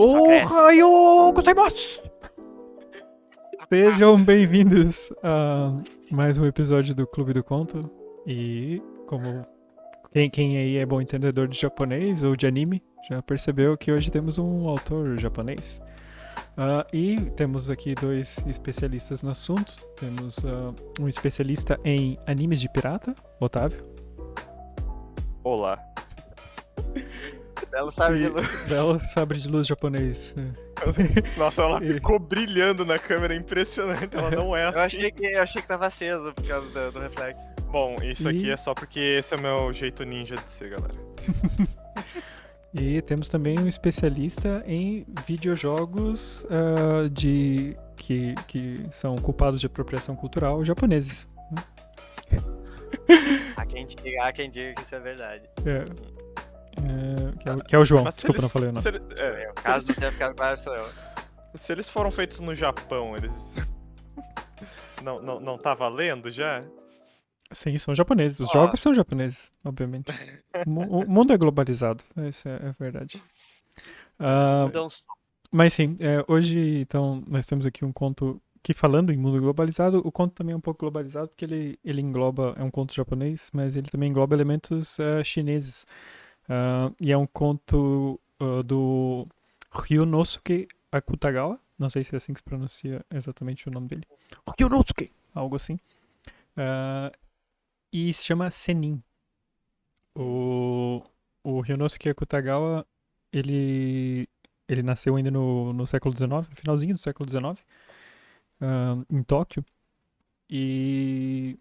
Só cresce. Ohayou gozaimasu! Sejam bem-vindos a mais um episódio do Clube do Conto. E como quem aí é bom entendedor de japonês ou de anime, já percebeu que hoje temos um autor japonês. E temos aqui dois especialistas no assunto. Temos um especialista em animes de pirata, Otávio. Olá. Belo sabre de luz. Belo sabre de luz japonês. Nossa, ela ficou brilhando na câmera, impressionante. Ela não é Eu assim. achei que tava aceso por causa do reflexo. Bom, isso E- aqui é só porque esse é o meu jeito ninja de ser, galera. E temos também um especialista em videojogos que são culpados de apropriação cultural japoneses. Há quem diga que isso é verdade. Que é o João. Mas se Desculpa, eles- não falei o nome. se ele- Sou é, eu. se Caso não eles- tenha ficado claro, sou eu. Se eles foram feitos no Japão, eles. Não tá valendo já? Sim, são japoneses. Os Ó. jogos são japoneses, obviamente. O mundo é globalizado. Isso é verdade. Então, Mas sim, hoje então nós temos aqui um conto que, falando em mundo globalizado, o conto também é um pouco globalizado porque ele engloba, é um conto japonês, mas ele também engloba elementos chineses. E é um conto do Ryunosuke Akutagawa, não sei se é assim que se pronuncia exatamente o nome dele. Ryunosuke, algo assim. E se chama Senin. O Ryunosuke Akutagawa, ele nasceu ainda no século XIX, no finalzinho do século XIX, em Tóquio. E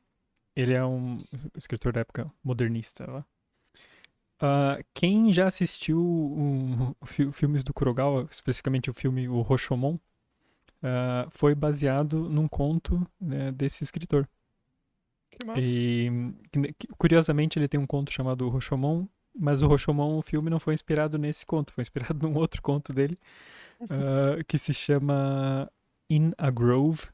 ele é um escritor da época modernista. Lá. Quem já assistiu filmes do Kurogawa, especificamente o filme O Rashomon, foi baseado num conto, né, desse escritor. Que massa. E curiosamente ele tem um conto chamado O Rashomon, mas o Rashomon, o filme, não foi inspirado nesse conto, foi inspirado num outro conto dele, que se chama In a Grove.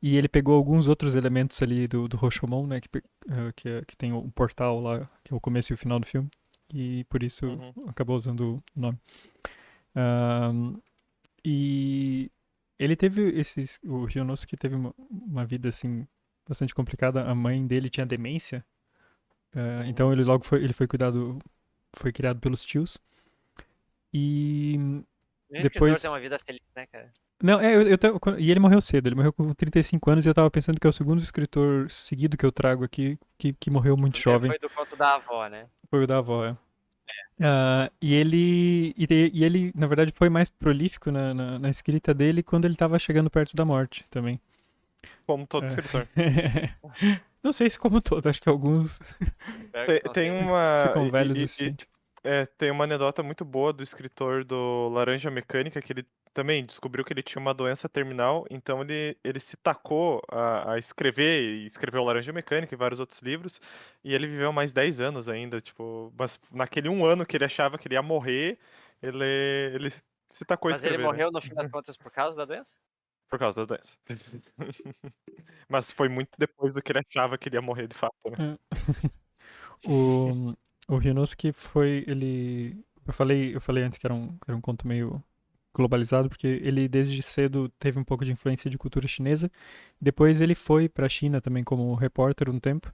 E ele pegou alguns outros elementos ali do Rashomon, né, que tem o portal lá, que é o começo e o final do filme, e por isso acabou usando o nome. E ele teve o Ryunosuke teve uma vida assim bastante complicada. A mãe dele tinha demência, então ele logo foi criado pelos tios. E o depois- escritor tem uma vida feliz, né, cara? não, e ele morreu cedo, ele morreu com 35 anos e eu tava pensando que é o segundo escritor seguido que eu trago aqui que morreu muito jovem. Foi do conto da avó, né? Foi o da avó, é. E ele, na verdade, foi mais prolífico na escrita dele quando ele tava chegando perto da morte também. Como todo escritor. Não sei se como todo, acho que alguns Tem uma. ficam velhos o e- suficiente. Tem uma anedota muito boa do escritor do Laranja Mecânica, que ele também descobriu que ele tinha uma doença terminal, então ele se tacou a escrever, e escreveu Laranja Mecânica e vários outros livros, e ele viveu mais 10 anos ainda, tipo, mas naquele um ano que ele achava que ele ia morrer, ele se tacou a Mas ele escrever, né? morreu, no fim das contas, por causa da doença? Por causa da doença. Mas foi muito depois do que ele achava que ele ia morrer de fato, né? O Ryunosuke foi, eu falei antes que era um conto meio globalizado, porque ele desde cedo teve um pouco de influência de cultura chinesa. Depois ele foi pra China também como repórter um tempo.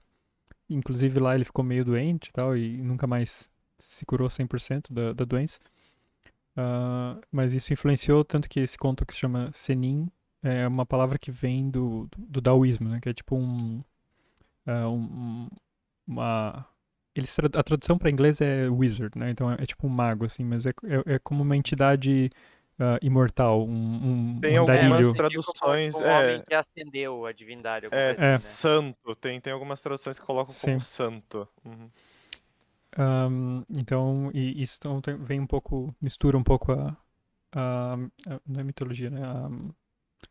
Inclusive lá ele ficou meio doente e tal, e nunca mais se curou 100% da doença. Mas isso influenciou tanto que esse conto que se chama Senin é uma palavra que vem do daoísmo, né? Que é tipo uma... a tradução para inglês é wizard, né? Então é tipo um mago, assim, mas é como uma entidade imortal, um Tem andarilho. algumas traduções, Tipo, um homem que ascendeu a divindade, alguma coisa assim, né? santo, tem algumas traduções que colocam Sim. como santo. Uhum. Então, e isso então vem um pouco, mistura um pouco não é mitologia, né?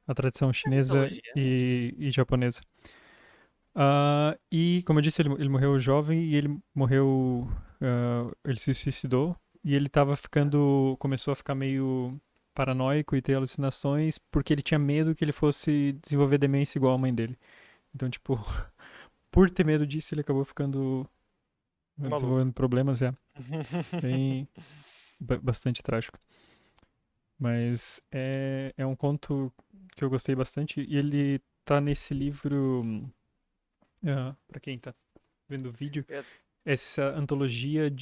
A tradição chinesa mitologia, e japonesa. E, como eu disse, ele morreu jovem e ele morreu. Ele se suicidou e ele começou a ficar meio paranoico e ter alucinações porque ele tinha medo que ele fosse desenvolver demência igual a mãe dele. Então, tipo, por ter medo disso, ele acabou ficando. Desenvolvendo problemas, bem bastante trágico. Mas é um conto que eu gostei bastante. E ele tá nesse livro. Pra quem tá vendo o vídeo, Eu- essa antologia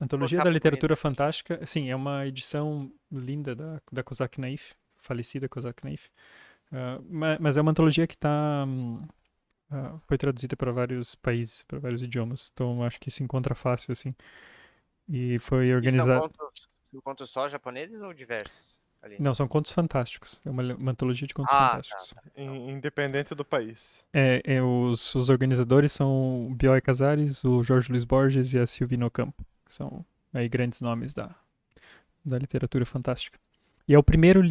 Antologia capa da Literatura bonita. Fantástica. Sim, é uma edição linda da Kozak Naif, falecida Kozak Naif. Mas é uma antologia que foi traduzida para vários países, para vários idiomas. Então acho que se encontra fácil, assim. E foi E são organizado. contos só japoneses ou diversos ali? Não, são contos fantásticos. É uma antologia de contos Ah, fantásticos. tá. Independente do país. Os organizadores são o Bioy Casares, o Jorge Luiz Borges e a Silvina Ocampo, que são aí grandes nomes da literatura fantástica. E é o primeiro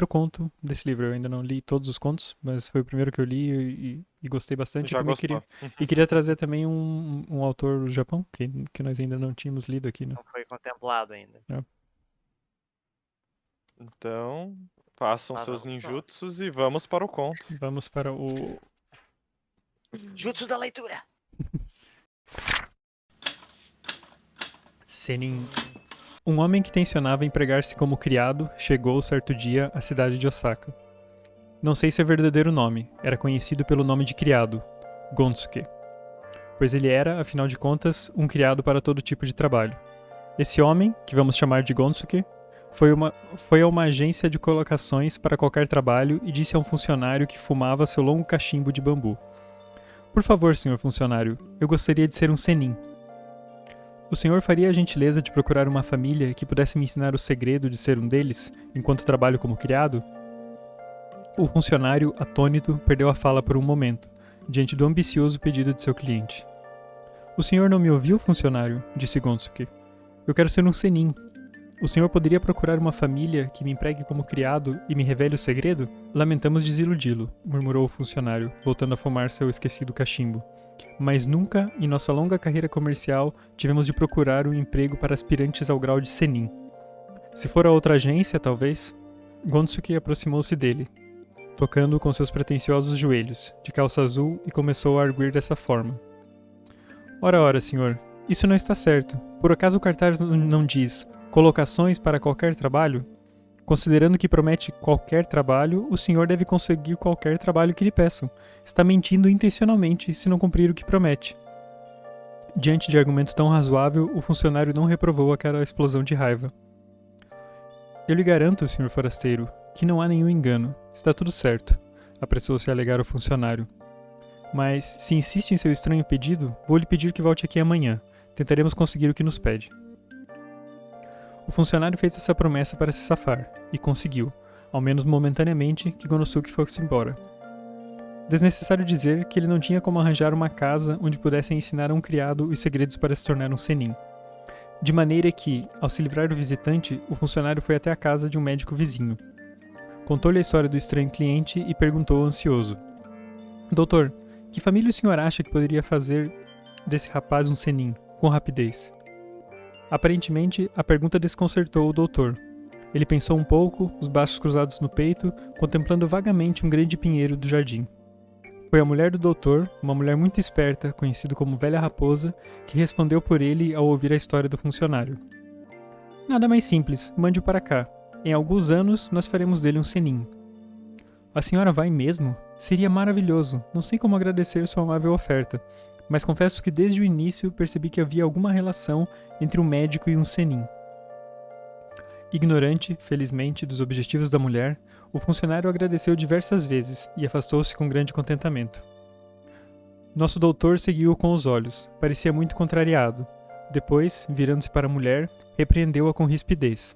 conto desse livro. Eu ainda não li todos os contos, mas foi o primeiro que eu li e gostei bastante. Já e também gostou. queria trazer também um autor do Japão, que nós ainda não tínhamos lido aqui, né? Não foi contemplado ainda. Então, façam seus Vamos, ninjutsus e vamos para o conto. Vamos para o Jutsu da leitura! Senin. Um homem que tensionava empregar-se como criado chegou certo dia à cidade de Osaka. Não sei seu verdadeiro nome, era conhecido pelo nome de criado, Gonsuke, pois ele era, afinal de contas, um criado para todo tipo de trabalho. Esse homem, que vamos chamar de Gonsuke, foi a uma agência de colocações para qualquer trabalho e disse a um funcionário que fumava seu longo cachimbo de bambu: "Por favor, senhor funcionário, eu gostaria de ser um senin. O senhor faria a gentileza de procurar uma família que pudesse me ensinar o segredo de ser um deles, enquanto trabalho como criado?" O funcionário, atônito, perdeu a fala por um momento, diante do ambicioso pedido de seu cliente. "O senhor não me ouviu, funcionário?" disse Gonsuke. "Eu quero ser um senin. O senhor poderia procurar uma família que me empregue como criado e me revele o segredo?" "Lamentamos desiludi-lo", murmurou o funcionário, voltando a fumar seu esquecido cachimbo. "Mas nunca, em nossa longa carreira comercial, tivemos de procurar um emprego para aspirantes ao grau de senin. Se for a outra agência, talvez." Gonsuke aproximou-se dele, tocando com seus pretensiosos joelhos, de calça azul, e começou a arguir dessa forma: Ora, senhor, isso não está certo. Por acaso o cartaz não diz colocações para qualquer trabalho? Considerando que promete qualquer trabalho, o senhor deve conseguir qualquer trabalho que lhe peçam. Está mentindo intencionalmente se não cumprir o que promete." Diante de argumento tão razoável, o funcionário não reprovou aquela explosão de raiva. "Eu lhe garanto, senhor forasteiro, que não há nenhum engano. Está tudo certo", apressou-se a alegar o funcionário. "Mas, se insiste em seu estranho pedido, vou lhe pedir que volte aqui amanhã. Tentaremos conseguir o que nos pede." O funcionário fez essa promessa para se safar, e conseguiu, ao menos momentaneamente, que Gonosuke fosse embora. Desnecessário dizer que ele não tinha como arranjar uma casa onde pudessem ensinar a um criado os segredos para se tornar um senin. De maneira que, ao se livrar do visitante, o funcionário foi até a casa de um médico vizinho. Contou-lhe a história do estranho cliente e perguntou ansioso: "Doutor, que família o senhor acha que poderia fazer desse rapaz um senin, com rapidez?" Aparentemente, a pergunta desconcertou o doutor. Ele pensou um pouco, os braços cruzados no peito, contemplando vagamente um grande pinheiro do jardim. Foi a mulher do doutor, uma mulher muito esperta, conhecida como Velha Raposa, que respondeu por ele ao ouvir a história do funcionário. "Nada mais simples, mande-o para cá. Em alguns anos, nós faremos dele um senin." "A senhora vai mesmo? Seria maravilhoso. Não sei como agradecer sua amável oferta, mas confesso que desde o início percebi que havia alguma relação entre um médico e um senin." Ignorante, felizmente, dos objetivos da mulher, o funcionário agradeceu diversas vezes e afastou-se com grande contentamento. Nosso doutor seguiu-o com os olhos. Parecia muito contrariado. Depois, virando-se para a mulher, repreendeu-a com rispidez.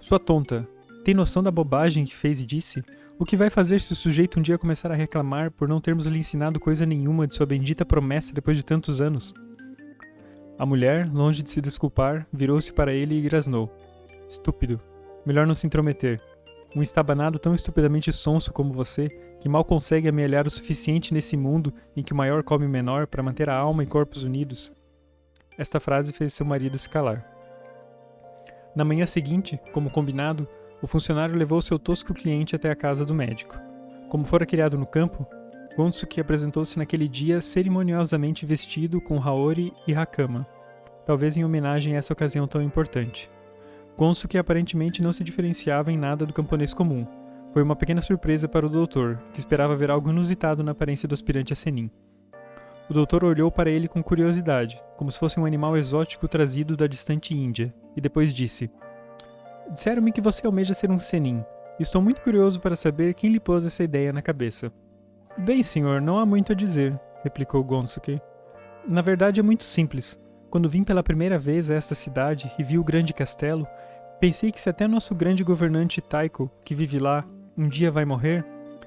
"Sua tonta, tem noção da bobagem que fez e disse? O que vai fazer se o sujeito um dia começar a reclamar por não termos lhe ensinado coisa nenhuma de sua bendita promessa depois de tantos anos?" A mulher, longe de se desculpar, virou-se para ele e grasnou: "Estúpido. Melhor não se intrometer. Um estabanado tão estupidamente sonso como você, que mal consegue amealhar o suficiente nesse mundo em que o maior come o menor para manter a alma e corpos unidos." Esta frase fez seu marido se calar. Na manhã seguinte, como combinado, o funcionário levou seu tosco cliente até a casa do médico. Como fora criado no campo, Gonsuke apresentou-se naquele dia cerimoniosamente vestido com haori e hakama, talvez em homenagem a essa ocasião tão importante. Gonsuke aparentemente não se diferenciava em nada do camponês comum. Foi uma pequena surpresa para o doutor, que esperava ver algo inusitado na aparência do aspirante a Senin. O doutor olhou para ele com curiosidade, como se fosse um animal exótico trazido da distante Índia, e depois disse: Disseram-me que você almeja ser um Senin. Estou muito curioso para saber quem lhe pôs essa ideia na cabeça. Bem, senhor, não há muito a dizer, replicou Gonsuke. Na verdade é muito simples. Quando vim pela primeira vez a esta cidade e vi o grande castelo, pensei que se até nosso grande governante Taiko, que vive lá, um dia vai morrer,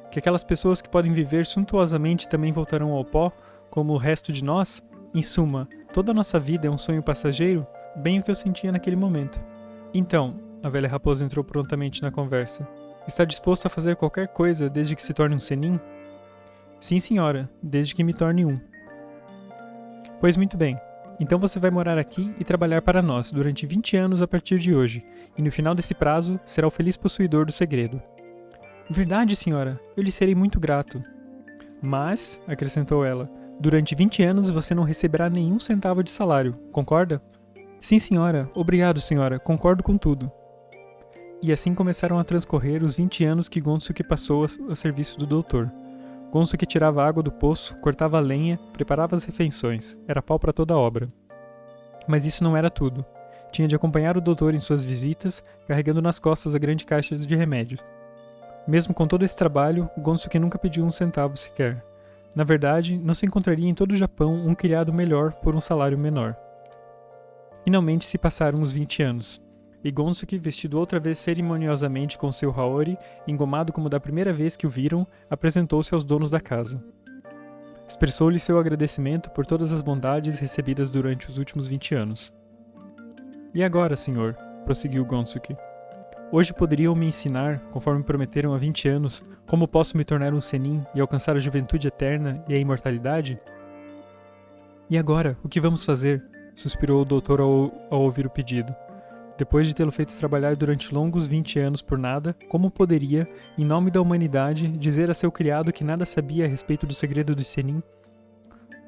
que aquelas pessoas que podem viver suntuosamente também voltarão ao pó, como o resto de nós, em suma, toda a nossa vida é um sonho passageiro, bem o que eu sentia naquele momento. Então, a velha raposa entrou prontamente na conversa. Está disposto a fazer qualquer coisa desde que se torne um Senin? Sim, senhora, desde que me torne um. Pois muito bem. Então você vai morar aqui e trabalhar para nós durante 20 anos a partir de hoje, e no final desse prazo será o feliz possuidor do segredo. Verdade, senhora, eu lhe serei muito grato. Mas, acrescentou ela, durante 20 anos você não receberá nenhum centavo de salário, concorda? Sim, senhora, obrigado, senhora, concordo com tudo. E assim começaram a transcorrer os 20 anos que Gonsuke passou a serviço do doutor. Gonsuke tirava água do poço, cortava a lenha, preparava as refeições, era pau para toda a obra. Mas isso não era tudo. Tinha de acompanhar o doutor em suas visitas, carregando nas costas a grande caixa de remédio. Mesmo com todo esse trabalho, Gonsuke nunca pediu um centavo sequer. Na verdade, não se encontraria em todo o Japão um criado melhor por um salário menor. Finalmente se passaram os 20 anos. E Gonsuke, vestido outra vez cerimoniosamente com seu haori, engomado como da primeira vez que o viram, apresentou-se aos donos da casa. Expressou-lhe seu agradecimento por todas as bondades recebidas durante os últimos 20 anos. E agora, senhor, prosseguiu Gonsuke, hoje poderiam me ensinar, conforme prometeram há 20 anos, como posso me tornar um Senin e alcançar a juventude eterna e a imortalidade? E agora, o que vamos fazer? Suspirou o doutor ao ouvir o pedido. Depois de tê-lo feito trabalhar durante longos 20 anos por nada, como poderia, em nome da humanidade, dizer a seu criado que nada sabia a respeito do segredo do Senin?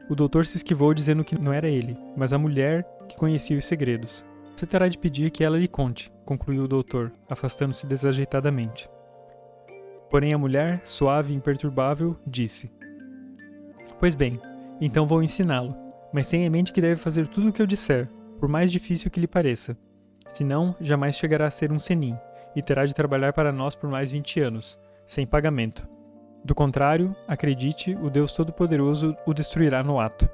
O doutor se esquivou dizendo que não era ele, mas a mulher que conhecia os segredos. Você terá de pedir que ela lhe conte, concluiu o doutor, afastando-se desajeitadamente. Porém a mulher, suave e imperturbável, disse: Pois bem, então vou ensiná-lo, mas tenha em mente que deve fazer tudo o que eu disser, por mais difícil que lhe pareça. Senão, jamais chegará a ser um Senin, e terá de trabalhar para nós por mais 20 anos, sem pagamento. Do contrário, acredite, o Deus Todo-Poderoso o destruirá no ato.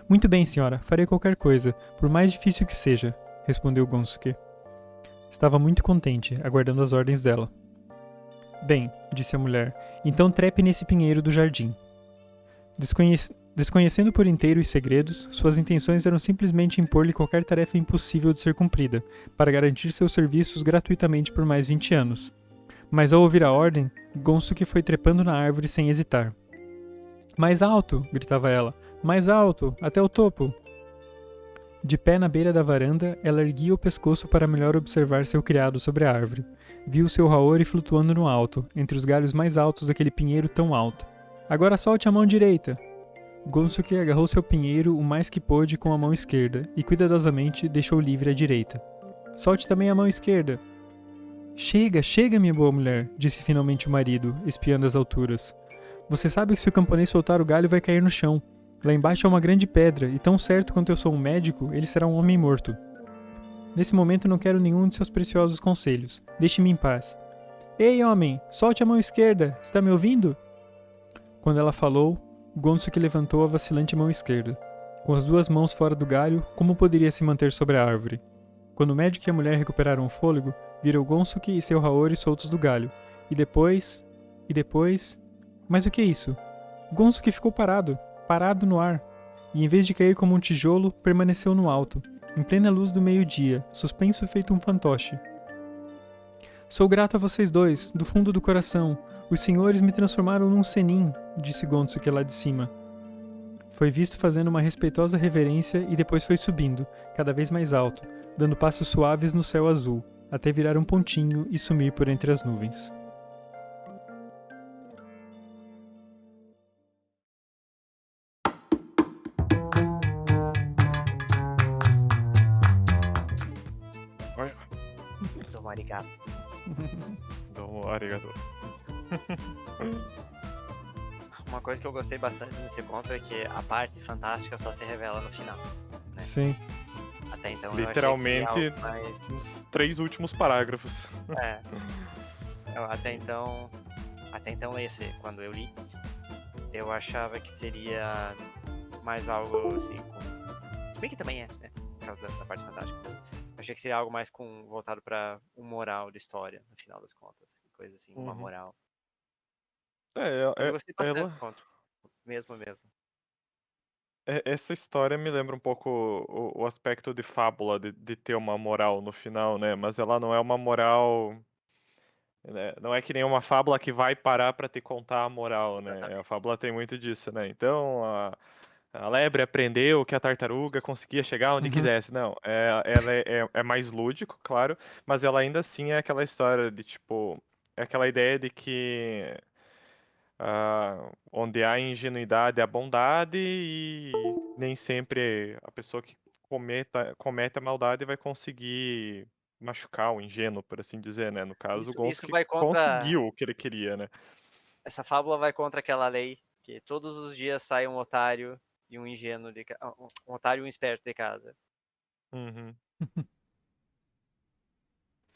Muito bem, senhora, farei qualquer coisa, por mais difícil que seja, respondeu Gonsuke. Estava muito contente, aguardando as ordens dela. Bem, disse a mulher, então trepe nesse pinheiro do jardim. Desconhecendo por inteiro os segredos, suas intenções eram simplesmente impor-lhe qualquer tarefa impossível de ser cumprida, para garantir seus serviços gratuitamente por mais 20 anos. Mas ao ouvir a ordem, Gonsuke foi trepando na árvore sem hesitar. Mais alto! Gritava ela. Mais alto! Até o topo! De pé na beira da varanda, ela erguia o pescoço para melhor observar seu criado sobre a árvore. Viu seu haori flutuando no alto, entre os galhos mais altos daquele pinheiro tão alto. Agora solte a mão direita! Gonsuke agarrou seu pinheiro o mais que pôde com a mão esquerda e cuidadosamente deixou livre a direita. Solte também a mão esquerda. Chega, chega, minha boa mulher, disse finalmente o marido, espiando as alturas. Você sabe que se o camponês soltar o galho vai cair no chão. Lá embaixo é uma grande pedra, e tão certo quanto eu sou um médico, ele será um homem morto. Nesse momento não quero nenhum de seus preciosos conselhos. Deixe-me em paz. Ei, homem, solte a mão esquerda. Está me ouvindo? Quando ela falou, Gonsuke levantou a vacilante mão esquerda. Com as duas mãos fora do galho, como poderia se manter sobre a árvore? Quando o médico e a mulher recuperaram o fôlego, viram Gonsuke e seu haori soltos do galho. E depois... Mas o que é isso? Gonsuke ficou parado no ar, e em vez de cair como um tijolo, permaneceu no alto, em plena luz do meio-dia, suspenso feito um fantoche. Sou grato a vocês dois, do fundo do coração. Os senhores me transformaram num Senin, disse Gonsuke lá de cima. Foi visto fazendo uma respeitosa reverência e depois foi subindo, cada vez mais alto, dando passos suaves no céu azul, até virar um pontinho e sumir por entre as nuvens. Domo arigato. Domo arigato. Uma coisa que eu gostei bastante nesse conto é que a parte fantástica só se revela no final. Sim. Até então eu achei que Literalmente, seria algo mais... nos 3 últimos parágrafos. É. Até então quando eu li, eu achava que seria mais algo assim, se bem que também é, né, por causa da parte fantástica, mas eu achei que seria algo mais voltado pra um moral da história, no final das contas, coisa assim, uma Uhum. moral. É, Mas eu gostei bastante ela, do conto, mesmo. essa história me lembra um pouco o aspecto de fábula, de ter uma moral no final, né? Mas ela não é uma moral, né? Não é que nem uma fábula que vai parar pra te contar a moral, né? A Exatamente. fábula tem muito disso, né? Então, a lebre aprendeu que a tartaruga conseguia chegar onde Uhum. quisesse. Não, ela é mais lúdico, claro, mas ela ainda assim é aquela história de tipo, é aquela ideia de que onde há ingenuidade há bondade e nem sempre a pessoa que comete a maldade vai conseguir machucar o ingênuo, por assim dizer, né? No caso, o Isso Gonski vai contra, conseguiu o que ele queria, né? essa fábula vai contra aquela lei que todos os dias sai um otário e um ingênuo um otário e um esperto de casa. Uhum.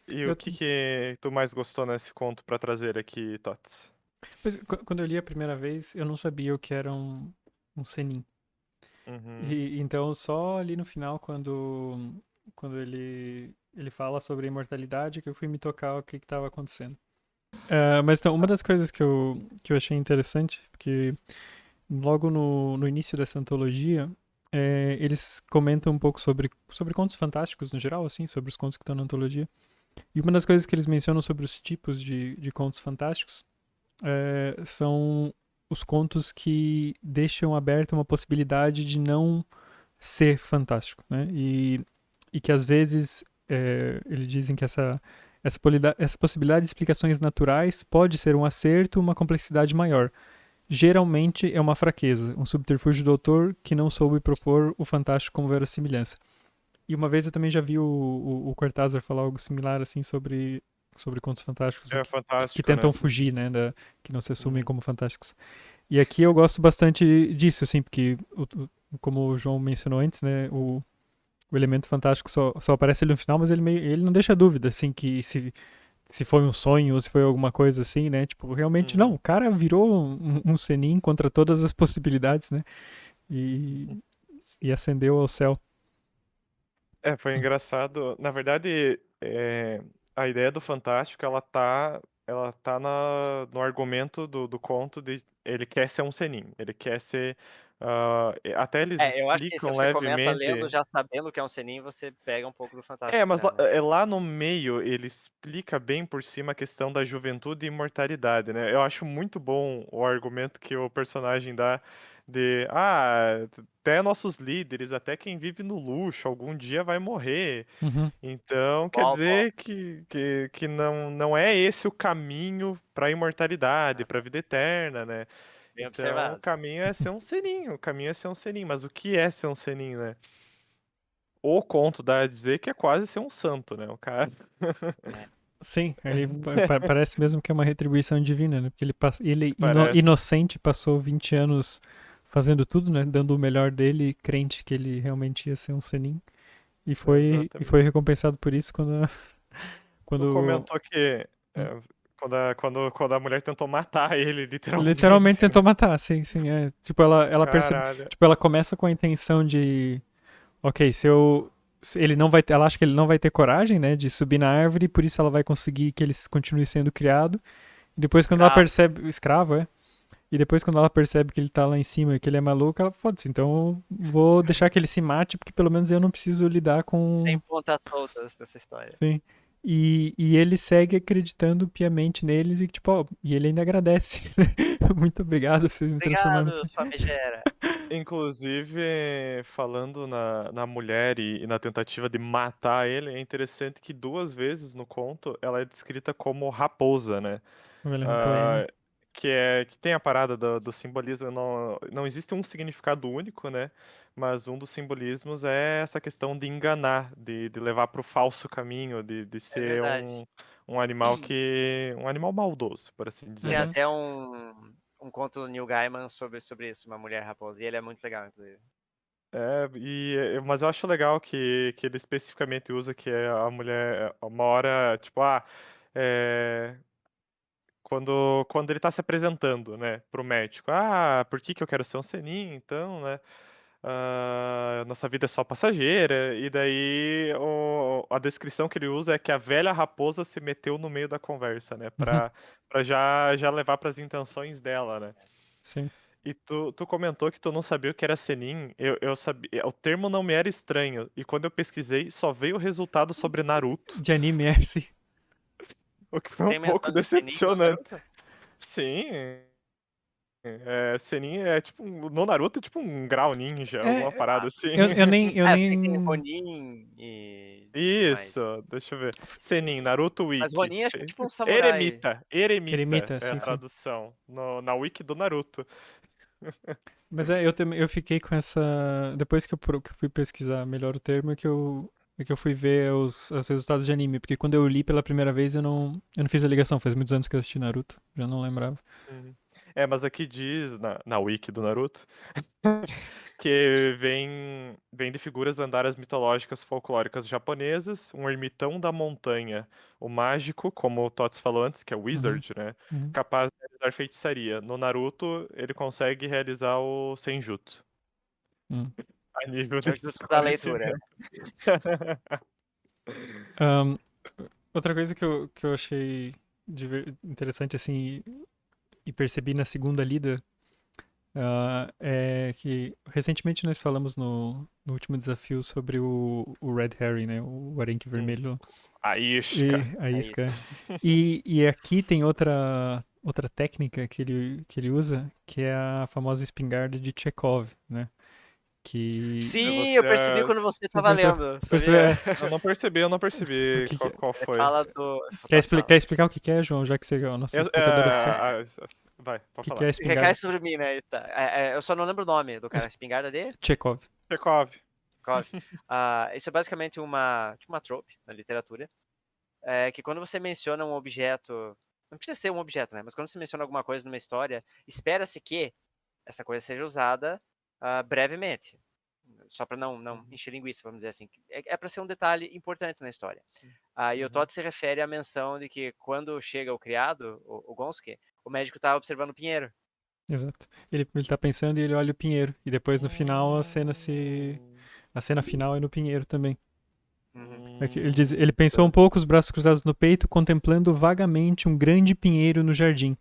E o Eu, que tu mais gostou nesse conto pra trazer aqui, Tots? pois, quando eu li a primeira vez, eu não sabia o que era um Senin. Uhum. E então só ali no final, quando ele fala sobre a imortalidade, que eu fui me tocar o que estava acontecendo. Mas então, uma das coisas que eu achei interessante, porque logo no início dessa antologia, eles comentam um pouco sobre contos fantásticos no geral, assim, sobre os contos que estão na antologia. E uma das coisas que eles mencionam sobre os tipos de contos fantásticos são os contos que deixam aberta uma possibilidade de não ser fantástico, né? E que às vezes eles dizem que essa possibilidade de explicações naturais pode ser um acerto, uma complexidade maior. Geralmente é uma fraqueza, um subterfúgio do autor que não soube propor o fantástico como verossimilhança. E uma vez eu também já vi o Cortázar falar algo similar assim sobre contos fantásticos É que fantástico, tentam né? fugir, né, que não se assumem Uhum. como fantásticos. E aqui eu gosto bastante disso, assim, porque como o João mencionou antes, né, o elemento fantástico só aparece ali no final, mas ele não deixa dúvida, assim, que se foi um sonho ou se foi alguma coisa assim, né? Tipo, realmente não, Uhum. o cara virou um Senin contra todas as possibilidades, né? E ascendeu ao céu. Foi engraçado. Na verdade, a ideia do Fantástico, ela tá no argumento do conto de ele quer ser um Senin. Ele quer ser. Até eles Eu acho que se explicam você começa lendo levemente. já sabendo que é um Senin, você pega um pouco do fantástico Mas já, né? lá no meio ele explica bem por cima a questão da juventude e imortalidade, né? Eu acho muito bom o argumento que o personagem dá de, até nossos líderes, até quem vive no luxo, algum dia vai morrer. Uhum. Então quer Bom, bom, dizer que não é esse o caminho para a imortalidade, ah, para a vida eterna, né? bem Então o observado. caminho é ser um seninho, o caminho é ser um seninho, mas o que é ser um seninho, né? O conto dá a dizer que é quase ser um santo, né? O cara. É, Sim, ele parece mesmo que é uma retribuição divina, né? Porque ele Parece. inocente, passou 20 anos fazendo tudo, né? Dando o melhor dele, crente que ele realmente ia ser um Senin. E foi Exatamente. recompensado por isso quando, Tu quando comentou que quando a mulher tentou matar ele, literalmente literalmente, né? tentou matar, sim, sim. Tipo, ela percebe. Caralho. Tipo, ela começa com a intenção de. Ok, se ele não vai ter. Ela acha que ele não vai ter coragem, né? De subir na árvore, por isso ela vai conseguir que ele continue sendo criado. E depois, quando ela escravo. percebe. Escravo, é? E depois, quando ela percebe que ele tá lá em cima e que ele é maluco, ela foda-se. Então, eu vou deixar que ele se mate, porque pelo menos eu não preciso lidar Sem com. pontas soltas dessa história. Sim. E ele segue acreditando piamente neles e, tipo, ó, e ele ainda agradece. Muito obrigado, vocês me transformaram Obrigado, assim. sua megera. Inclusive, falando na mulher e na tentativa de matar ele, é interessante que 2 vezes no conto ela é descrita como raposa, né? Velha raposa, né? Ah, que tem a parada do simbolismo, não existe um significado único, né? mas um dos simbolismos é essa questão de enganar, de levar para o falso caminho, de É ser verdade. um animal um animal maldoso, por assim Tem dizer. Uhum. até um conto do Neil Gaiman sobre isso, uma mulher raposa, e ele é muito legal, inclusive. Mas eu acho legal que ele especificamente usa que é a mulher, uma hora, tipo, é, quando ele tá se apresentando, né, pro médico. Por que que eu quero ser um senin, então, né? Nossa vida é só passageira. E daí a descrição que ele usa é que a velha raposa se meteu no meio da conversa, né? Uhum. Pra já levar pras intenções dela, né? Sim. E tu comentou que tu não sabia o que era senin. Eu sabia, o termo não me era estranho. E quando eu pesquisei, só veio o resultado sobre Naruto. De anime é sim. Tem O que foi um pouco menção de Senin no decepcionante. Naruto? Sim, senin é tipo, no Naruto é tipo um grau ninja, alguma É, parada assim. eu Eu sei que tem nem. Ronin e que mais? Isso, deixa eu ver. Senin, Naruto Mas Wiki. Ronin acho que é tipo um samurai. Eremita Eremita, é a sim, sim. tradução na Wiki do Naruto. Mas eu fiquei com essa. Depois que eu fui pesquisar melhor o termo, é que eu fui ver os resultados de anime. Porque quando eu li pela primeira vez, eu não fiz a ligação. Faz muitos anos que eu assisti Naruto. Já não lembrava. Uhum. Mas aqui diz na Wiki do Naruto que vem de figuras lendárias mitológicas folclóricas japonesas, um ermitão da montanha, o mágico, como o Tots falou antes, que é o Uhum, Wizard, né? uhum, Capaz de realizar feitiçaria. No Naruto, ele consegue realizar o Senjutsu, uhum. a nível Que é de o jutsu da leitura. esclarecimento. Ahn, outra coisa que eu achei interessante, assim, e percebi na segunda lida, é que recentemente nós falamos no último desafio sobre o Red Herring, né? O arenque vermelho. A E isca. a É isso. isca. E aqui tem outra técnica que ele usa, que é a famosa espingarda de Chekhov, né? Que. Sim, eu percebi Você, quando você Você tava percebeu? lendo, Percebeu? sabia? eu não O percebi que que- qual foi. Fala do. quer Fala. explicar o que é, João, já que você é o nosso Eu, explicador oficial? vai, O pode que é a falar. espingarda Recai sobre mim, né? Tá. Eu só não lembro o nome do cara. Espingarda de Chekhov? Chekhov. Kov. Isso é basicamente tipo uma trope na literatura. Que quando você menciona um objeto. Não precisa ser um objeto, né? Mas quando você menciona alguma coisa numa história, espera-se que essa coisa seja usada brevemente. Só para não encher linguiça, vamos dizer assim. É para ser um detalhe importante na história. E o Todd se refere à menção de que quando chega o criado, o Gonski, o médico está observando o pinheiro. Exato. Ele tá pensando e ele olha o pinheiro. E depois no final a cena final é no pinheiro também. Uhum. Ele diz, ele pensou um pouco, os braços cruzados no peito, contemplando vagamente um grande pinheiro no jardim.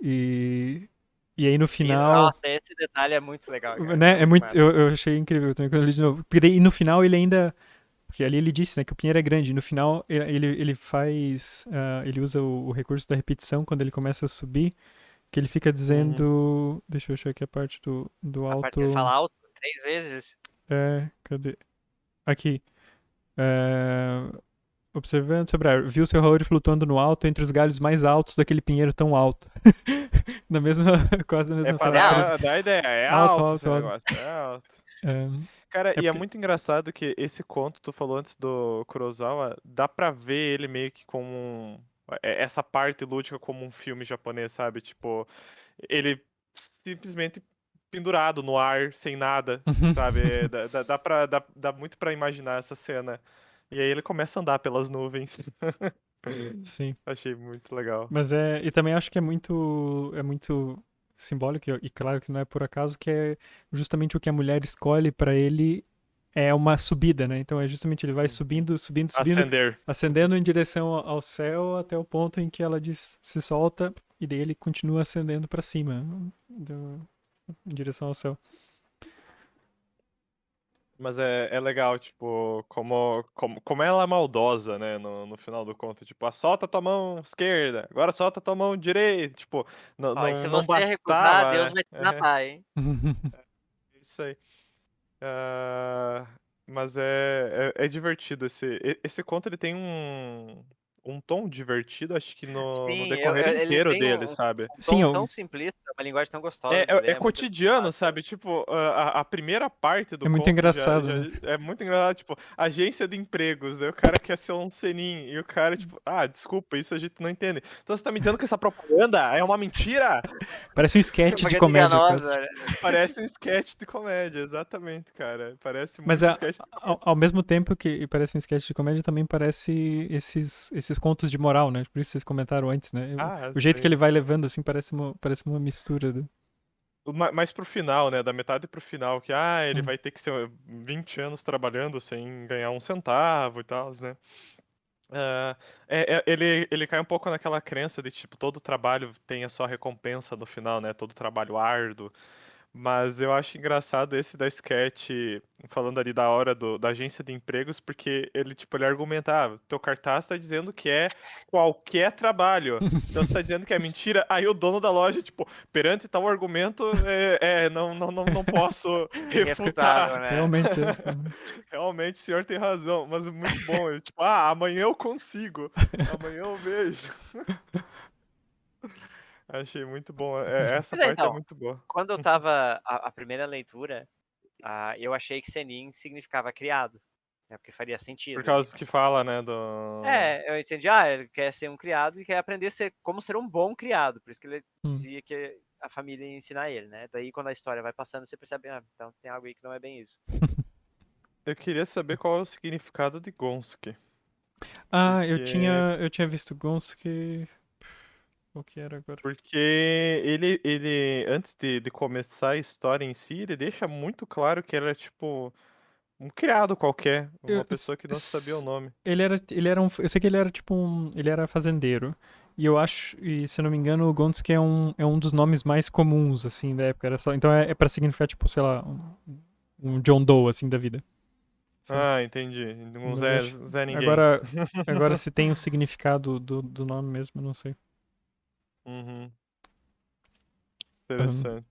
E, e aí no final, Nossa, esse detalhe é muito legal, cara. É né, é muito muito, massa. eu achei incrível também quando eu li de novo. E no final ele ainda, porque ali ele disse, né, que o pinheiro é grande. E no final ele faz, ele usa o recurso da repetição quando ele começa a subir, que ele fica dizendo, deixa eu achar aqui a parte do A parte que ele alto, fala alto 3 vezes. cadê? Aqui. É, observando sobre a árvore, viu seu Raori flutuando no alto entre os galhos mais altos daquele pinheiro tão alto. Na mesma, quase na mesma Pra É frase. alto. dar ideia, é Alto, alto esse alto, alto. negócio, é alto. É, Cara, é e é porque. muito engraçado que esse conto tu falou antes do Kurosawa, dá pra ver ele meio que como essa parte lúdica como um filme japonês, sabe? Tipo, ele simplesmente pendurado no ar, sem nada, sabe? Dá muito pra imaginar essa cena. E aí ele começa a andar pelas nuvens. Sim. Achei muito legal. Mas e também acho que é muito simbólico, e claro que não é por acaso, que é justamente o que a mulher escolhe pra ele é uma subida, né? Então é justamente ele vai subindo, subindo, subindo, Ascender. ascendendo em direção ao céu até o ponto em que ela diz, se solta, e daí ele continua ascendendo pra cima, em direção ao céu. Mas é legal, tipo, como ela é maldosa, né, no final do conto. Tipo, solta tua mão esquerda, agora solta tua mão direita. Tipo, Ó, e se não você recusar, bastava, Deus né? vai te matar, hein? É isso aí. Mas é divertido esse conto, ele tem um tom divertido, acho que no Sim, decorrer ele inteiro tem dele, um sabe? Sim, tom tão simplista, uma linguagem tão gostosa de É ler, é muito cotidiano, fácil. sabe? Tipo, a primeira parte do é muito conto engraçado, né? é muito engraçado. Tipo, agência de empregos, daí o cara quer ser um senin, e o cara, tipo, desculpa, isso a gente não entende. Então você tá me dizendo que essa propaganda é uma mentira? Parece um sketch de Propaganda comédia, quase. enganosa, né? Parece um sketch de comédia, exatamente, cara. Parece Mas muito sketch de comédia. ao mesmo tempo que parece um sketch de comédia, também parece esses contos de moral, né? Por isso vocês comentaram antes, né? O jeito que Sei. ele vai levando, assim, parece uma mistura. Mais pro final, né? Da metade pro final, que ele Hum. vai ter que ser 20 anos trabalhando sem ganhar um centavo e tal, né? Ele cai um pouco naquela crença de, tipo, todo trabalho tem a sua recompensa no final, né? Todo trabalho árduo. Mas eu acho engraçado esse da sketch, falando ali da hora da agência de empregos, porque ele, tipo, ele argumenta, teu cartaz tá dizendo que é qualquer trabalho. Então você tá dizendo que é mentira. Aí o dono da loja, tipo, perante tal argumento, não posso Irrefutável, refutar. né? Realmente, é. Realmente, o senhor tem razão, mas é muito bom. Ele, tipo, amanhã eu consigo. Amanhã eu vejo. Achei muito bom. Essa Pois é, parte é então, muito boa. quando eu tava a primeira leitura, eu achei que Senin significava criado, né? Porque faria Por sentido ali. causa que fala, né, do... Eu entendi, ele quer ser um criado e quer aprender como ser um bom criado, por isso que ele Hum. dizia que a família ia ensinar ele, né? Daí quando a história vai passando, você percebe, então tem algo aí que não é bem isso. Eu queria saber qual é o significado de Gonski. Eu Porque, tinha visto Gonski. O que era agora? porque ele antes de começar a história em si, ele deixa muito claro que era, tipo, um criado qualquer, uma Eu- pessoa que não sabia o nome. eu sei que ele era tipo ele era fazendeiro. E eu acho, e se eu não me engano, o Gonski é um dos nomes mais comuns, assim, da época. Era só, então é pra significar, tipo, sei lá, um John Doe, assim, da vida. Sabe? Entendi. Um Mas eu acho. Zé Ninguém. Agora se tem o significado do nome mesmo, eu não sei. Uhum, Ahn, interessante.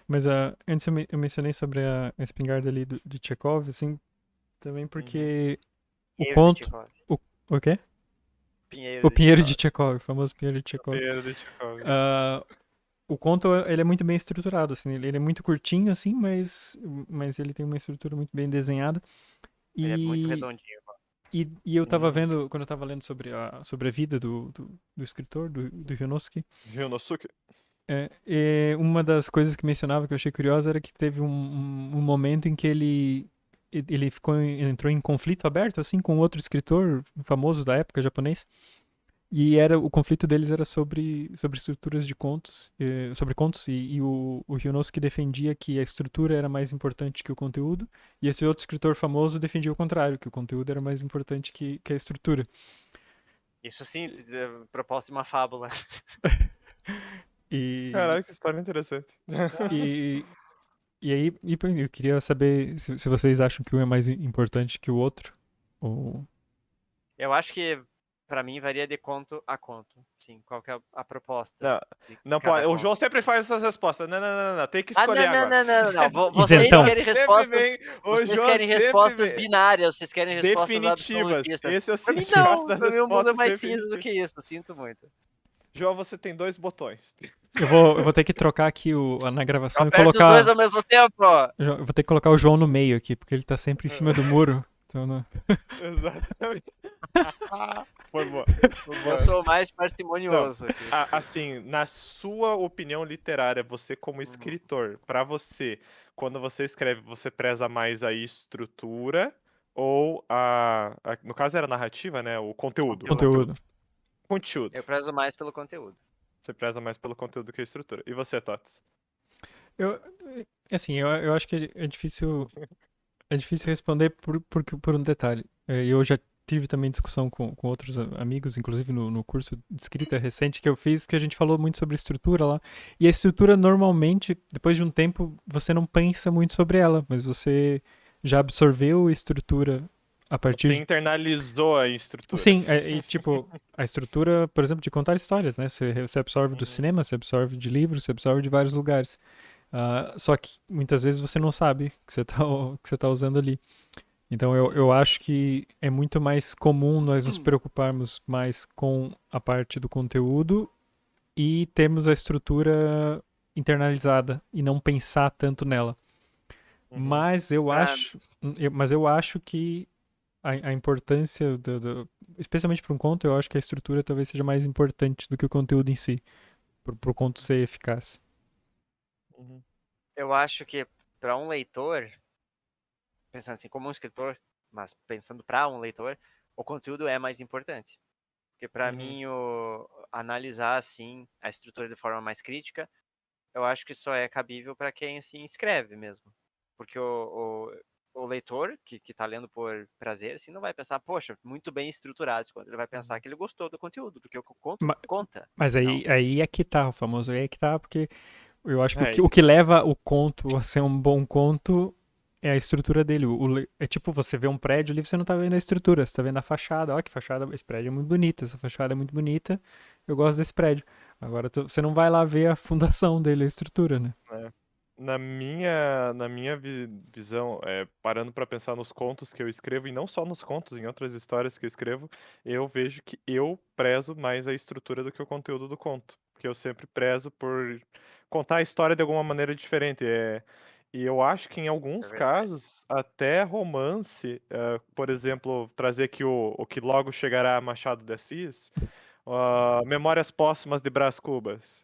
mas antes eu mencionei sobre a espingarda ali de Chekhov, assim, também Uhum. porque o Pinheiro de conto. Chekhov. O quê? Pinheiro O de Pinheiro de Chekhov. Chekhov, o famoso Pinheiro de Chekhov. Feira de Chicago. Ah, o conto, ele é muito bem estruturado, assim, ele é muito curtinho, assim, mas ele tem uma estrutura muito bem desenhada. Ele é muito E, redondinho. e eu tava Uhum. vendo, quando eu tava lendo sobre a vida do escritor, do Ryunosuke, Ryonosuke. uma das coisas que mencionava que eu achei curiosa era que teve um momento em que ele entrou em conflito aberto, assim, com outro escritor famoso da época, japonês. E o conflito deles era sobre estruturas de contos, sobre contos, e o Ryunosuke defendia que a estrutura era mais importante que o conteúdo, e esse outro escritor famoso defendia o contrário, que o conteúdo era mais importante que a estrutura. Isso sim, proposta de uma fábula. E, Caralho, que história interessante. e, e aí, eu queria saber se vocês acham que um é mais importante que o outro, ou... Eu acho que pra mim varia de conto a conto. Sim, qual que é a proposta Não, de não cada pode. O conto. João sempre faz essas respostas. Não. Tem que Ah, não, escolher não, agora. não, não, não. Vocês Isentão. querem Sempre respostas. vem. O Vocês João querem sempre respostas vem. binárias, vocês querem respostas Definitivas. absolutistas. Esse é o Pra mim sindicato não, das pra mim o mundo é respostas mais cinza do definitivas. que isso, sinto muito. João, você tem 2 botões. Eu vou ter que trocar aqui na gravação e Aperta os colocar... dois ao mesmo tempo, ó. Eu vou ter que colocar o João no meio aqui, porque ele tá sempre em cima do muro. Então, Exatamente. Foi boa. Eu sou o mais parcimonioso aqui. Assim, na sua opinião literária, você como Uhum. escritor, pra você, quando você escreve, você preza mais a estrutura ou no caso era narrativa, né? O conteúdo. conteúdo. Conteúdo. Eu prezo mais pelo conteúdo. Você preza mais pelo conteúdo que a estrutura. E você, Tots? Eu, assim, eu acho que é difícil responder por um detalhe. Eu já tive também discussão com outros amigos, inclusive no curso de escrita recente que eu fiz, porque a gente falou muito sobre estrutura lá. E a estrutura, normalmente, depois de um tempo, você não pensa muito sobre ela, mas você já absorveu a estrutura a partir Você de... internalizou a estrutura. Sim, e tipo, a estrutura, por exemplo, de contar histórias, né? Você absorve do Uhum. cinema, você absorve de livros, você absorve de vários lugares. Só que muitas vezes você não sabe que você tá usando ali. Então eu acho que é muito mais comum nós nos preocuparmos mais com a parte do conteúdo e termos a estrutura internalizada e não pensar tanto nela. Uhum. Mas eu Pra- acho, mas eu acho que a importância, especialmente para um conto, eu acho que a estrutura talvez seja mais importante do que o conteúdo em si, para o conto ser eficaz. Uhum. eu acho que para um leitor, pensando assim, como um escritor, mas pensando para um leitor, o conteúdo é mais importante. Porque para Uhum. mim, analisar assim a estrutura de forma mais crítica, eu acho que só é cabível para quem assim escreve mesmo. Porque o leitor que tá lendo por prazer, assim, não vai pensar, poxa, muito bem estruturado esse conto. Ele vai pensar Uhum. que ele gostou do conteúdo, porque o conto Ma- conta. Mas Não. aí é que tá, o famoso aí é que tá, porque eu acho que É o que isso. leva o conto a ser um bom conto é a estrutura dele. É tipo você vê um prédio ali, você não tá vendo a estrutura, você tá vendo a fachada. Olha que fachada, esse prédio é muito bonito, essa fachada é muito bonita, eu gosto desse prédio. Agora você não vai lá ver a fundação dele, a estrutura, né? É. Na minha visão, parando para pensar nos contos que eu escrevo, e não só nos contos, em outras histórias que eu escrevo, eu vejo que eu prezo mais a estrutura do que o conteúdo do conto. Porque eu sempre prezo por contar a história de alguma maneira diferente. E eu acho que em É alguns verdade. casos, até romance, por exemplo, trazer aqui o que logo chegará a Machado de Assis, Memórias Póstumas de Brás Cubas.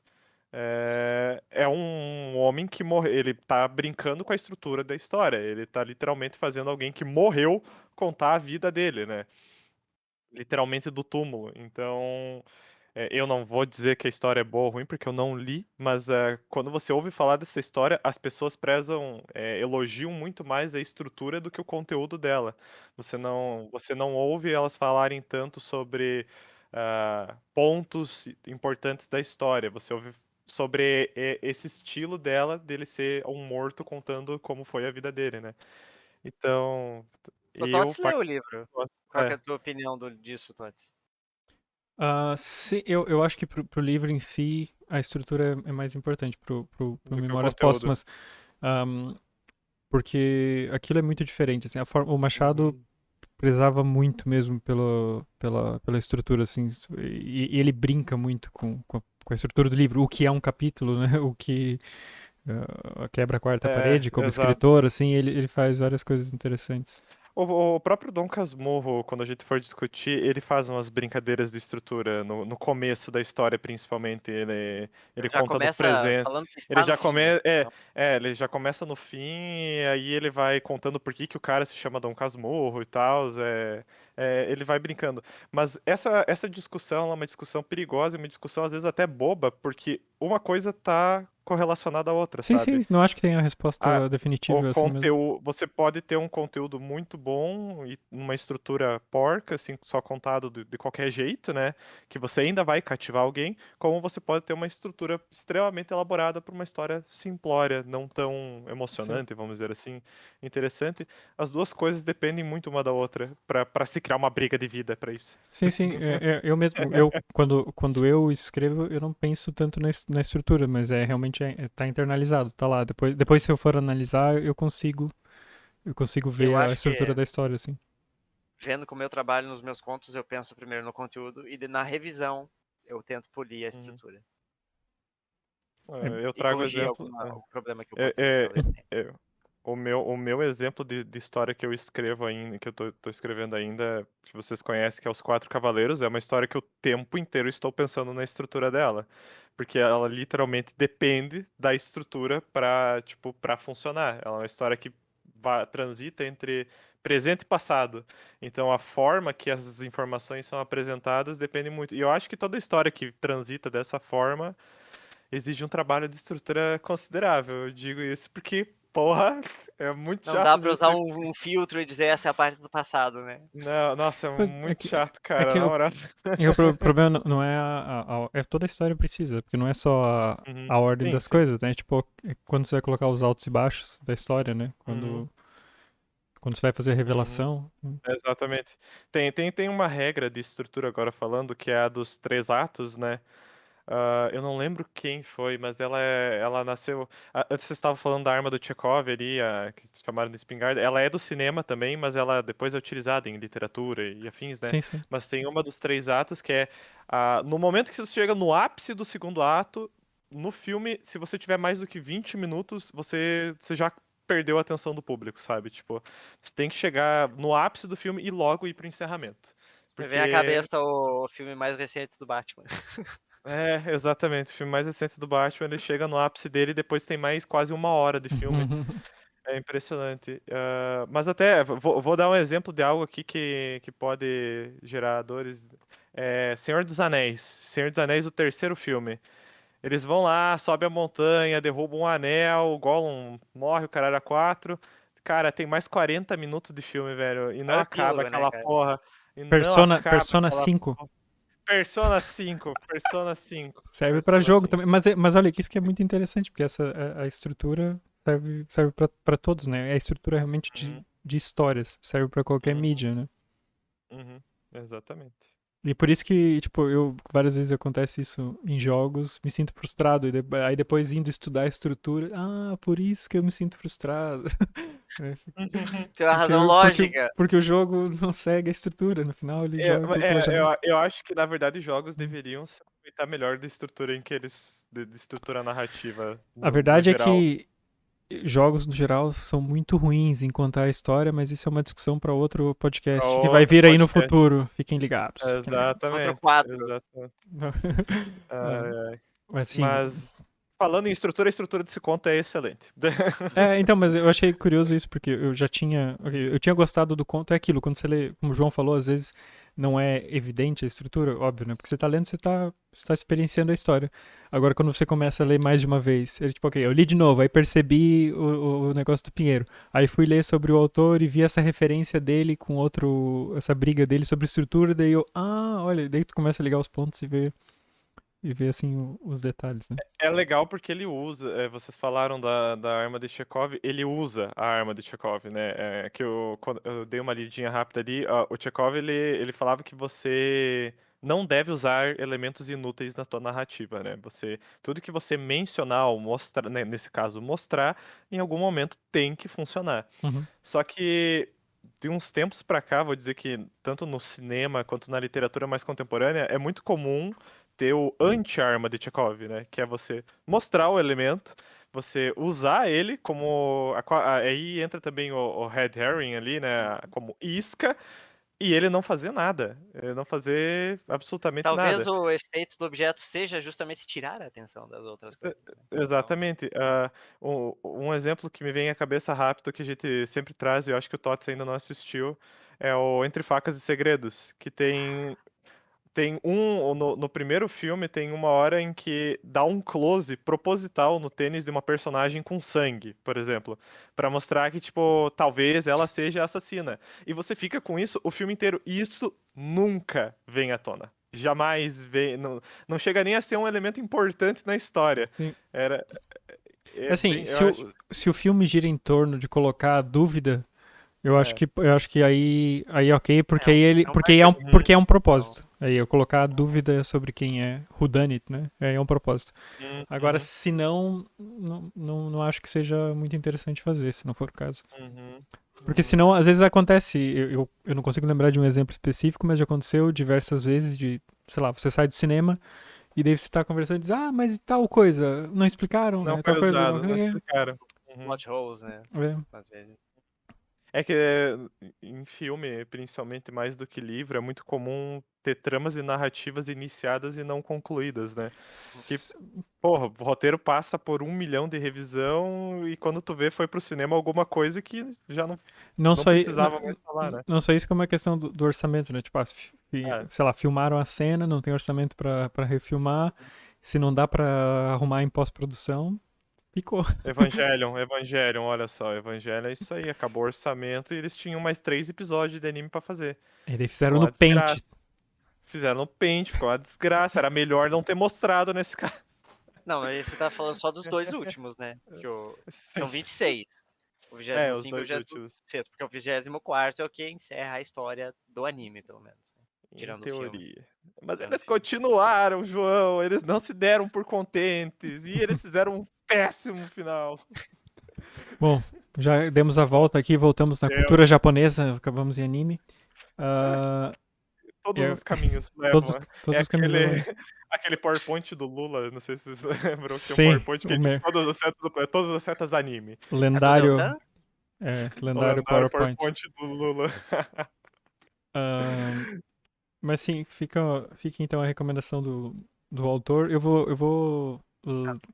É um homem que morreu. Ele tá brincando com a estrutura da história. Ele tá literalmente fazendo alguém que morreu contar a vida dele, né? Literalmente do túmulo. Então, eu não vou dizer que a história é boa ou ruim, porque eu não li, mas quando você ouve falar dessa história, as pessoas prezam, elogiam muito mais a estrutura do que o conteúdo dela. Você não ouve elas falarem tanto sobre pontos importantes da história. Você ouve sobre esse estilo dela, dele ser um morto contando como foi a vida dele, né? Então, O eu Tots leu o particularmente livro. gosto. Qual que é a tua opinião disso, Tots? Eu acho que pro livro em si, a estrutura é mais importante pro Do que o Memórias conteúdo. Póstumas. Ahm, Porque aquilo é muito diferente, assim, o Machado Uhum. prezava muito mesmo pela estrutura, assim, e ele brinca muito com a estrutura do livro, o que é um capítulo, né, o que quebra a quarta parede como Exato. escritor, assim, ele faz várias coisas interessantes. O próprio Dom Casmurro, quando a gente for discutir, ele faz umas brincadeiras de estrutura no começo da história, principalmente. Ele Ele já conta do começa presente. falando que Ele está no já fim, né? come... Então, ele já começa no fim e aí ele vai contando por que que o cara se chama Dom Casmurro e tal. Ele vai brincando. Mas essa discussão ela é uma discussão perigosa e uma discussão às vezes até boba, porque uma coisa tá correlacionada à outra, Sim, sim, sabe? não acho que tenha a Ah, resposta o definitiva assim mesmo. conteúdo, você pode ter um conteúdo muito bom e uma estrutura porca, assim, só contado de qualquer jeito, né? Que você ainda vai cativar alguém, como você pode ter uma estrutura extremamente elaborada para uma história simplória, não tão Sim. emocionante, vamos dizer assim, interessante. As duas coisas dependem muito uma da outra para se criar uma briga de vida para isso. Sim, sim, eu mesmo, quando eu escrevo, eu não penso tanto na estrutura, mas realmente tá internalizado, tá lá. Depois se eu for analisar, eu consigo eu ver a acho estrutura que, da história, assim. vendo como eu trabalho nos meus contos, eu penso primeiro no conteúdo e na revisão eu tento polir a Uhum. estrutura. É, Eu E trago corrigir exemplo. o problema que o É, conteúdo é, talvez tenha. é, o meu exemplo de história que eu escrevo ainda, que eu tô escrevendo ainda, que vocês conhecem, que é Os Quatro Cavaleiros, é uma história que o tempo inteiro estou pensando na estrutura dela. Porque ela literalmente depende da estrutura para funcionar. Ela é uma história que transita entre presente e passado. Então a forma que as informações são apresentadas depende muito. E eu acho que toda história que transita dessa forma exige um trabalho de estrutura considerável. Eu digo isso porque, porra, é muito Não chato dá às pra vezes usar você... um filtro e dizer essa é a parte do passado, né? Não, nossa, é pois, muito chato, é cara, que na moral. o problema não é é toda a história precisa, porque não é só Uhum. a ordem Sim, das sim. coisas, né? Tipo, quando você vai colocar os altos e baixos da história, né? Uhum. Quando você vai fazer a Uhum. revelação. Exatamente. Tem uma regra de estrutura agora falando, que é a dos três atos, né? Eu não lembro quem foi, mas ela nasceu. Antes você estava falando da arma do Chekhov ali, que chamaram de espingarda. Ela é do cinema também, mas ela depois é utilizada em literatura e afins, né? Sim, sim. Mas tem uma dos 3 atos que é no momento que você chega no ápice do segundo ato, no filme, se você tiver mais do que 20 minutos, você já perdeu a atenção do público, sabe? Tipo, você tem que chegar no ápice do filme e logo ir pro encerramento. Me vem à Porque cabeça o filme mais recente do Batman. exatamente. O filme mais recente do Batman, ele chega no ápice dele e depois tem mais quase 1 hora de filme. É impressionante. Mas até, vou dar um exemplo de algo aqui que pode gerar dores. Senhor dos Anéis. Senhor dos Anéis, o terceiro filme. Eles vão lá, sobe a montanha, derrubam um anel, o Gollum morre, o caralho a quatro. Cara, tem mais 40 minutos de filme, velho. E É não o acaba epílogo, né, aquela cara? porra. E não Persona, acaba Persona aquela 5 Persona 5, Persona 5, serve pra Persona jogo 5. também. Mas olha, isso que é muito interessante, porque a estrutura serve pra todos, né? É a estrutura realmente Uhum, de histórias. Serve pra qualquer uhum, mídia, né? uhum, exatamente. E por isso que, tipo, várias vezes acontece isso em jogos, me sinto frustrado. Aí depois indo estudar a estrutura, por isso que eu me sinto frustrado. É, Tem uma razão lógica. porque o jogo não segue a estrutura. No final ele joga pelo planejamento. Eu acho que, na verdade, jogos deveriam se aproveitar melhor da estrutura em que eles. De estrutura narrativa, A no verdade é geral. que jogos no geral são muito ruins em contar a história, mas isso é uma discussão para outro Pra podcast que vai outro vir aí no podcast. futuro. Fiquem ligados, fiquem ligados. Outro Exatamente, quadro. exatamente. É, Ai, ai. mas assim, Mas, falando em estrutura, a estrutura desse conto é excelente. então, mas eu achei curioso isso, porque eu já tinha. Eu tinha gostado do conto, é aquilo, quando você lê, como o João falou, às vezes não é evidente a estrutura, óbvio, né? Porque você tá lendo, você tá experienciando a história. Agora, quando você começa a ler mais de uma vez, ele, tipo, ok, eu li de novo, aí percebi o negócio do Pinheiro. Aí fui ler sobre o autor e vi essa referência dele com essa briga dele sobre estrutura, daí eu, olha, daí tu começa a ligar os pontos e ver, assim, os detalhes, né? É legal porque ele usa, vocês falaram da arma de Chekhov, ele usa a arma de Chekhov, né? Quando eu dei uma lidinha rápida ali, o Chekhov ele falava que você não deve usar elementos inúteis na tua narrativa, né? Tudo que você mencionar ou mostrar, né, nesse caso, mostrar, em algum momento tem que funcionar. Uhum. Só que de uns tempos pra cá, vou dizer que tanto no cinema quanto na literatura mais contemporânea, é muito comum ter o anti-arma de Chekhov, né? Que é você mostrar o elemento, você usar ele como. Aí entra também o Red Herring ali, né? Como isca, e ele não fazer nada. Ele não fazer absolutamente Talvez nada. o efeito do objeto seja justamente tirar a atenção das outras coisas, né? Então, Exatamente. Um exemplo que me vem à cabeça rápido que a gente sempre traz, e eu acho que o Tots ainda não assistiu, é o Entre Facas e Segredos, que no primeiro filme tem uma hora em que dá um close proposital no tênis de uma personagem com sangue, por exemplo, pra mostrar que, tipo, talvez ela seja a assassina. E você fica com isso o filme inteiro. E isso nunca vem à tona. Jamais vem. Não, não chega nem a ser um elemento importante na história. Sim. Era. Assim, Eu acho. se o filme gira em torno de colocar a dúvida, É. eu acho que aí ok, porque é um, aí ele, é um porque é um Então, propósito. Aí eu colocar a dúvida sobre quem é whodunit, né? Aí é um propósito. Agora, Uhum, se não, não acho que seja muito interessante fazer, se não for o caso. uhum, Porque uhum. senão, às vezes acontece, eu não consigo lembrar de um exemplo específico, mas já aconteceu diversas vezes de, sei lá, você sai do cinema e daí você tá conversando e diz, mas tal coisa, não explicaram, Não né? Tal foi coisa, usado, não explicaram. os Uhum. plot holes, né? é. Às vezes. É que em filme, principalmente mais do que livro, é muito comum ter tramas e narrativas iniciadas e não concluídas, né? Que, S- porra, o roteiro passa por 1 milhão de revisão e quando tu vê foi pro cinema alguma coisa que já Não não só, precisava mais falar, né? não só isso, como a questão do orçamento, né? Tipo, É. sei lá, filmaram a cena, não tem orçamento pra refilmar, se não dá pra arrumar em pós-produção, ficou. Evangelion, olha só, Evangelion é isso aí, acabou o orçamento e eles tinham mais 3 episódios de anime pra fazer. E daí fizeram Ficou no uma Paint. desgraça. Fizeram no Paint, ficou uma desgraça. Era melhor não ter mostrado nesse caso. Não, mas você tá falando só dos dois últimos, né? Sim. São 26. O Os 25 e o dois 26, últimos. porque o 24º é o que encerra a história do anime, pelo menos, né? Em Tirando o filme. teoria. Mas Tirando eles o filme. continuaram, João. Eles não se deram por contentes. E eles fizeram um péssimo final. Bom, já demos a volta aqui, voltamos na Demos. cultura japonesa, acabamos em anime. Ah, Todos eu- os caminhos levam. todos os caminhos levam aí. Aquele PowerPoint do Lula, não sei se vocês lembram, que tinha Sim, um PowerPoint que o tinha todas as setas anime. lendário, Deltan? O lendário lendário PowerPoint. PowerPoint do Lula. Ah, mas sim, fica então a recomendação do autor. Eu vou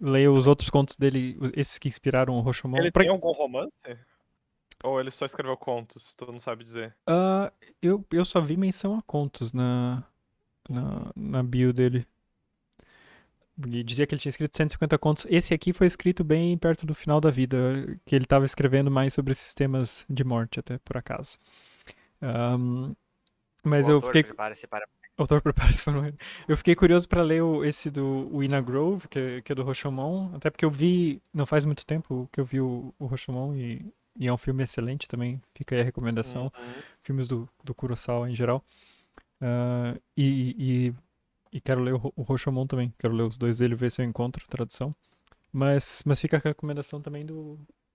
ler os outros contos dele, esses que inspiraram o Rashomon. Ele tem algum romance? Ou ele só escreveu contos? Tu não sabe dizer. Eu só vi menção a contos na bio dele. E dizia que ele tinha escrito 150 contos. Esse aqui foi escrito bem perto do final da vida, que ele estava escrevendo mais sobre sistemas de morte, até por acaso. Mas O eu autor fiquei. prepara-se para... Autor, prepara-se para morrer. Eu fiquei curioso para ler esse do Ina Grove, que é do Rashomon, até porque eu vi, não faz muito tempo que eu vi o Rashomon e é um filme excelente também, fica aí a recomendação. Filmes do Kurosawa em geral. E quero ler o Rashomon também, quero ler os dois dele, ver se eu encontro tradução. Mas fica a recomendação também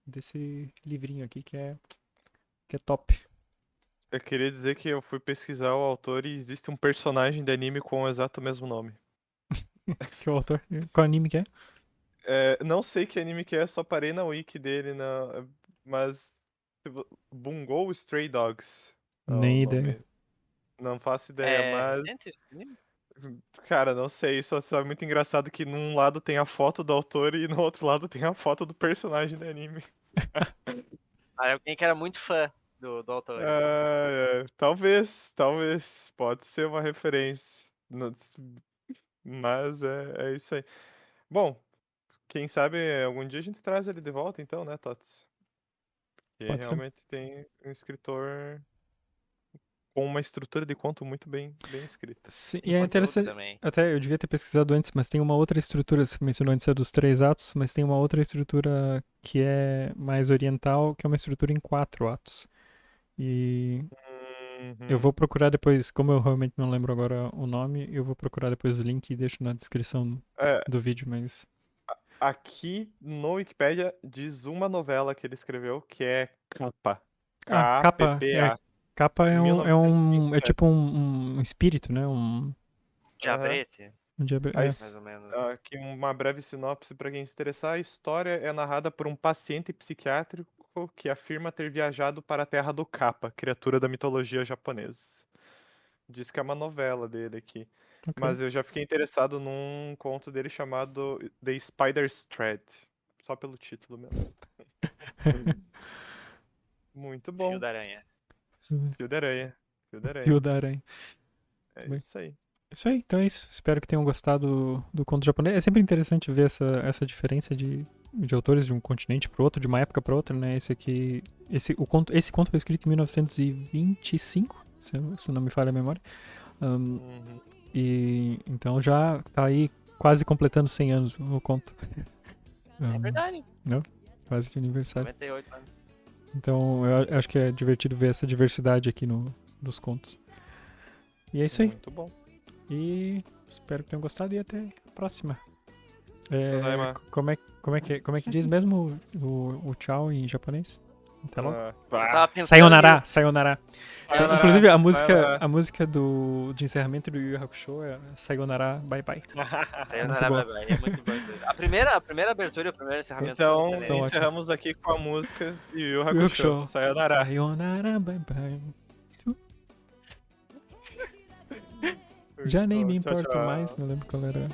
desse livrinho aqui que é top. Eu queria dizer que eu fui pesquisar o autor e existe um personagem de anime com o exato mesmo nome. Que é o autor? Qual anime que é? Não sei que anime que é, só parei na wiki dele, mas Bungo Stray Dogs é o Nem nome. ideia. Não faço ideia, mas recente? cara, não sei, só é muito engraçado que num lado tem a foto do autor e no outro lado tem a foto do personagem do anime. Alguém que era muito fã do autor. Talvez, pode ser uma referência. Mas é isso aí. Bom, quem sabe algum dia a gente traz ele de volta então, né, Tots? Porque Pode ser. realmente tem um escritor com uma estrutura de conto muito bem escrita. Sim, Tem e é conteúdo interessante. também. Até eu devia ter pesquisado antes, mas tem uma outra estrutura. Você mencionou antes dos 3 atos, mas tem uma outra estrutura que é mais oriental, que é uma estrutura em 4 atos. E eu vou procurar depois, como eu realmente não lembro agora o nome, eu vou procurar depois o link e deixo na descrição do vídeo, mas. Aqui no Wikipedia diz uma novela que ele escreveu que é Kappa. Capa. Kappa. Capa é 1927. tipo um espírito, né? Diabrete, mais ou menos. Aqui uma breve sinopse para quem se interessar. A história é narrada por um paciente psiquiátrico que afirma ter viajado para a terra do Kappa, criatura da mitologia japonesa. Diz que é uma novela dele aqui. Ok. Mas eu já fiquei interessado num conto dele chamado The Spider's Thread. Só pelo título mesmo. Muito bom. Fio da aranha. Fio de aranha. Fio da aranha. É Bem. isso aí. Isso aí, então é isso. Espero que tenham gostado do conto japonês. É sempre interessante ver essa diferença de autores de um continente para outro, de uma época para outra, né? Esse conto foi escrito em 1925, se não me falha a memória. E então já tá aí quase completando 100 anos o conto. É verdade. Quase de aniversário. 98 anos. Então eu acho que é divertido ver essa diversidade aqui nos contos. E é isso aí. Muito bom. E espero que tenham gostado e até a próxima. Como é que diz mesmo o tchau em japonês? Até logo. Tava pensando Sayonara, nisso. Sayonara. Sayonara, Inclusive sayonara. a música de encerramento do Yu Yu Hakusho é Sayonara, bye bye. Sayonara, Muito bye bye. É muito bom. A primeira abertura e o primeiro encerramento Então, são excelentes. encerramos aqui com a música de Yu Yu Yu Yu Hakusho. Hakusho. Sayonara. Sayonara, bye bye. Já nem me Tchau, importo tchau. mais, não lembro qual era.